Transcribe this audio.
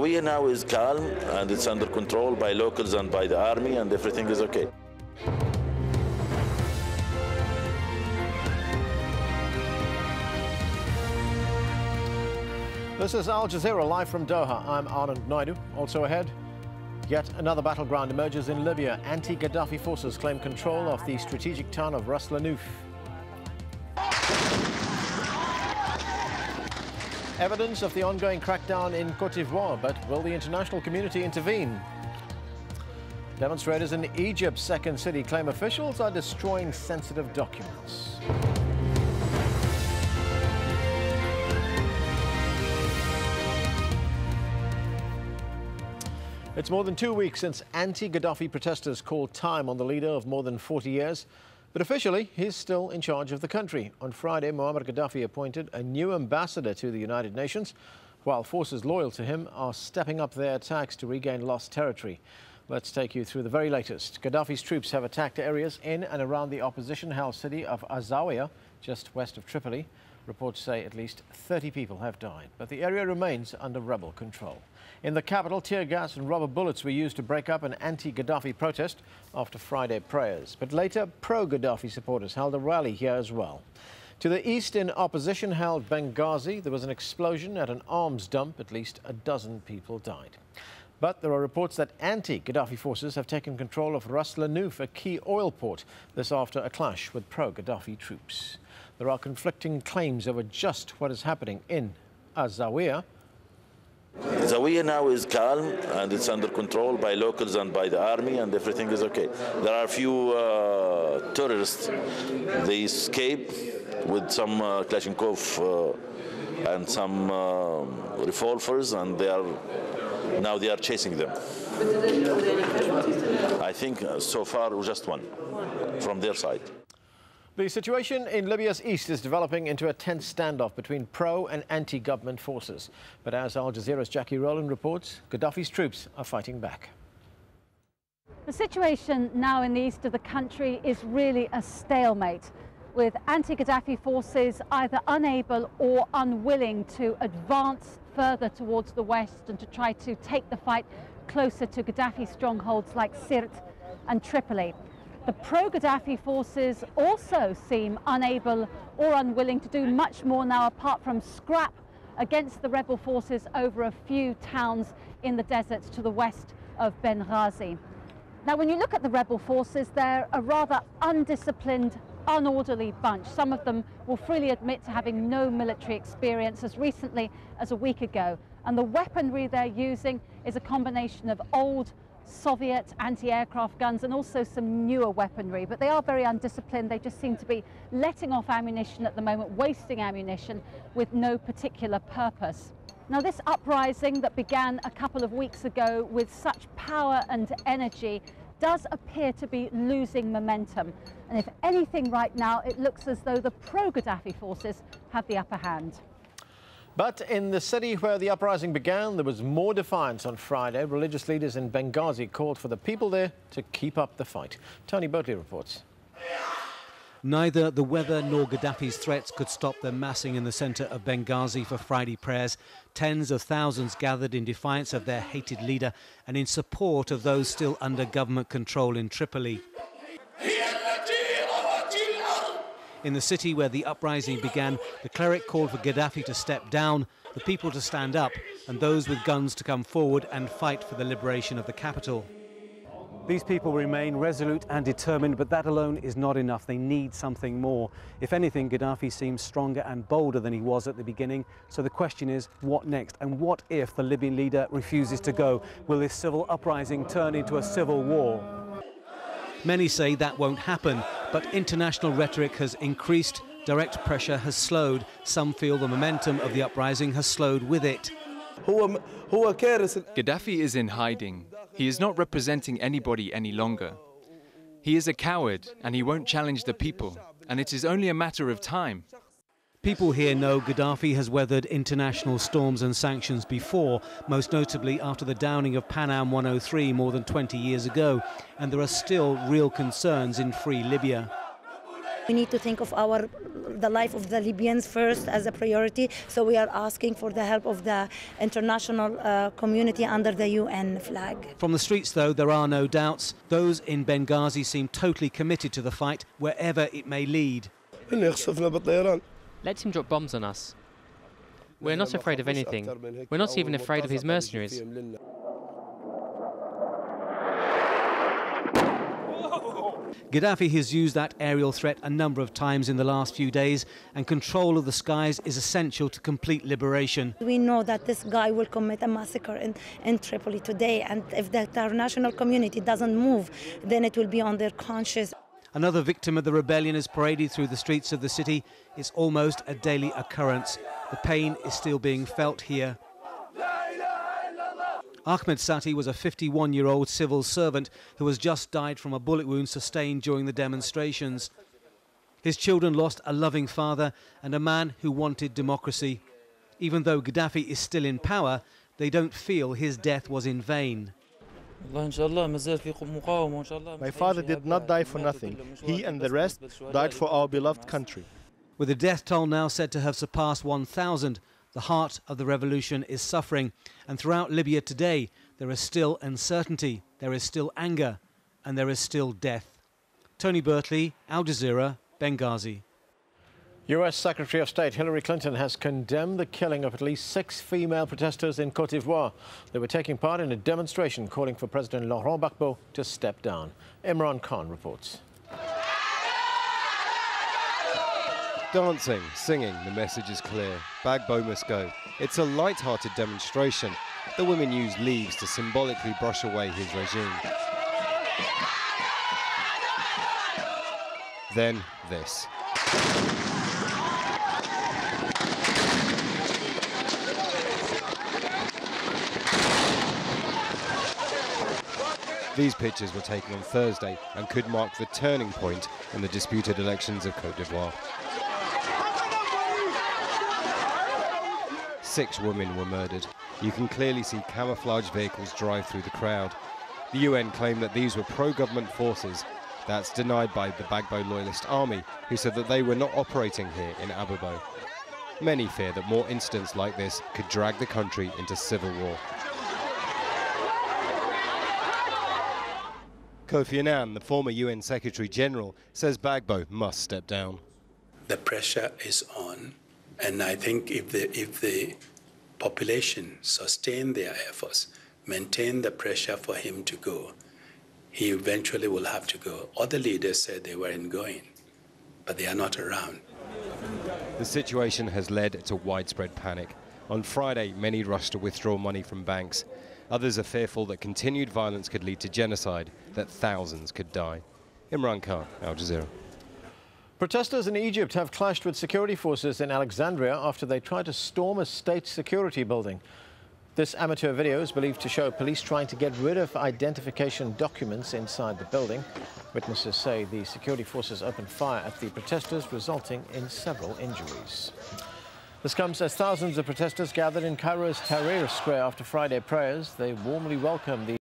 We now is calm and it's under control by locals and by the army, and everything is okay. This is Al Jazeera live from Doha. I'm Anand Naidu. Also ahead, yet another battleground emerges in Libya. Anti-Gaddafi forces claim control of the strategic town of Ras Lanuf. Evidence of the ongoing crackdown in Côte d'Ivoire, but will the international community intervene? Demonstrators in Egypt's second city claim officials are destroying sensitive documents. It's more than 2 weeks since anti-Gaddafi protesters called time on the leader of more than 40 years. But officially, he's still in charge of the country. On Friday, Muammar Gaddafi appointed a new ambassador to the United Nations, while forces loyal to him are stepping up their attacks to regain lost territory. Let's take you through the very latest. Gaddafi's troops have attacked areas in and around the opposition-held city of AlJazeera, just west of Tripoli. Reports say at least 30 people have died, but the area remains under rebel control. In the capital, tear gas and rubber bullets were used to break up an anti-Gaddafi protest after Friday prayers. But later, pro-Gaddafi supporters held a rally here as well. To the east, in opposition-held Benghazi, there was an explosion at an arms dump. At least a dozen people died. But there are reports that anti-Gaddafi forces have taken control of Ras Lanuf, a key oil port, this after a clash with pro-Gaddafi troops. There are conflicting claims over just what is happening in AlJazeera. Zawiya now is calm and it's under control by locals and by the army, and everything is okay. There are a few tourists. They escape with some Kalashnikov and some revolvers, and they are chasing them. I think so far just one from their side. The situation in Libya's east is developing into a tense standoff between pro- and anti-government forces. But as Al Jazeera's Jackie Rowland reports, Gaddafi's troops are fighting back. The situation now in the east of the country is really a stalemate, with anti-Gaddafi forces either unable or unwilling to advance further towards the west and to try to take the fight closer to Gaddafi strongholds like Sirte and Tripoli. The pro-Gaddafi forces also seem unable or unwilling to do much more now apart from scrap against the rebel forces over a few towns in the deserts to the west of Benghazi. Now, when you look at the rebel forces, they're a rather undisciplined, unorderly bunch. Some of them will freely admit to having no military experience as recently as a week ago. And the weaponry they're using is a combination of old Soviet anti-aircraft guns and also some newer weaponry, but they are very undisciplined. They just seem to be letting off ammunition at the moment, wasting ammunition with no particular purpose. Now, this uprising that began a couple of weeks ago with such power and energy does appear to be losing momentum. And if anything right now, it looks as though the pro-Gaddafi forces have the upper hand. But in the city where the uprising began, there was more defiance on Friday. Religious leaders in Benghazi called for the people there to keep up the fight. Tony Boatley reports. Neither the weather nor Gaddafi's threats could stop them massing in the centre of Benghazi for Friday prayers. Tens of thousands gathered in defiance of their hated leader and in support of those still under government control in Tripoli. In the city where the uprising began, the cleric called for Gaddafi to step down, the people to stand up, and those with guns to come forward and fight for the liberation of the capital. These people remain resolute and determined, but that alone is not enough. They need something more. If anything, Gaddafi seems stronger and bolder than he was at the beginning. So the question is, what next? And what if the Libyan leader refuses to go? Will this civil uprising turn into a civil war? Many say that won't happen, but international rhetoric has increased, direct pressure has slowed. Some feel the momentum of the uprising has slowed with it. Gaddafi is in hiding. He is not representing anybody any longer. He is a coward and he won't challenge the people, and it is only a matter of time. People here know Gaddafi has weathered international storms and sanctions before, most notably after the downing of Pan Am 103 more than 20 years ago, and there are still real concerns in free Libya. We need to think of the life of the Libyans first as a priority, so we are asking for the help of the international community under the UN flag. From the streets, though, there are no doubts. Those in Benghazi seem totally committed to the fight, wherever it may lead. Let him drop bombs on us. We're not afraid of anything. We're not even afraid of his mercenaries. Gaddafi has used that aerial threat a number of times in the last few days, and control of the skies is essential to complete liberation. We know that this guy will commit a massacre in Tripoli today, and if the international community doesn't move, then it will be on their conscience. Another victim of the rebellion is paraded through the streets of the city. It's almost a daily occurrence. The pain is still being felt here. Ahmed Sati was a 51-year-old civil servant who has just died from a bullet wound sustained during the demonstrations. His children lost a loving father and a man who wanted democracy. Even though Gaddafi is still in power, they don't feel his death was in vain. My father did not die for nothing. He and the rest died for our beloved country. With the death toll now said to have surpassed 1,000, the heart of the revolution is suffering. And throughout Libya today, there is still uncertainty, there is still anger, and there is still death. Tony Bertley, AlJazeera, Benghazi. US Secretary of State Hillary Clinton has condemned the killing of at least 6 female protesters in Côte d'Ivoire. They were taking part in a demonstration calling for President Laurent Gbagbo to step down. Imran Khan reports. Dancing, singing, the message is clear. Gbagbo must go. It's a light-hearted demonstration. The women use leaves to symbolically brush away his regime. Then this. These pictures were taken on Thursday and could mark the turning point in the disputed elections of Côte d'Ivoire. 6 women were murdered. You can clearly see camouflage vehicles drive through the crowd. The UN claimed that these were pro-government forces. That's denied by the Gbagbo loyalist army, who said that they were not operating here in Abobo. Many fear that more incidents like this could drag the country into civil war. Kofi Annan, the former UN Secretary General, says Gbagbo must step down. The pressure is on, and I think if the population sustain their efforts, maintain the pressure for him to go, he eventually will have to go. Other leaders said they weren't going, but they are not around. The situation has led to widespread panic. On Friday, many rushed to withdraw money from banks. Others are fearful that continued violence could lead to genocide, that thousands could die. Imran Khan, AlJazeera. Protesters in Egypt have clashed with security forces in Alexandria after they tried to storm a state security building. This amateur video is believed to show police trying to get rid of identification documents inside the building. Witnesses say the security forces opened fire at the protesters, resulting in several injuries. This comes as thousands of protesters gathered in Cairo's Tahrir Square after Friday prayers. They warmly welcome the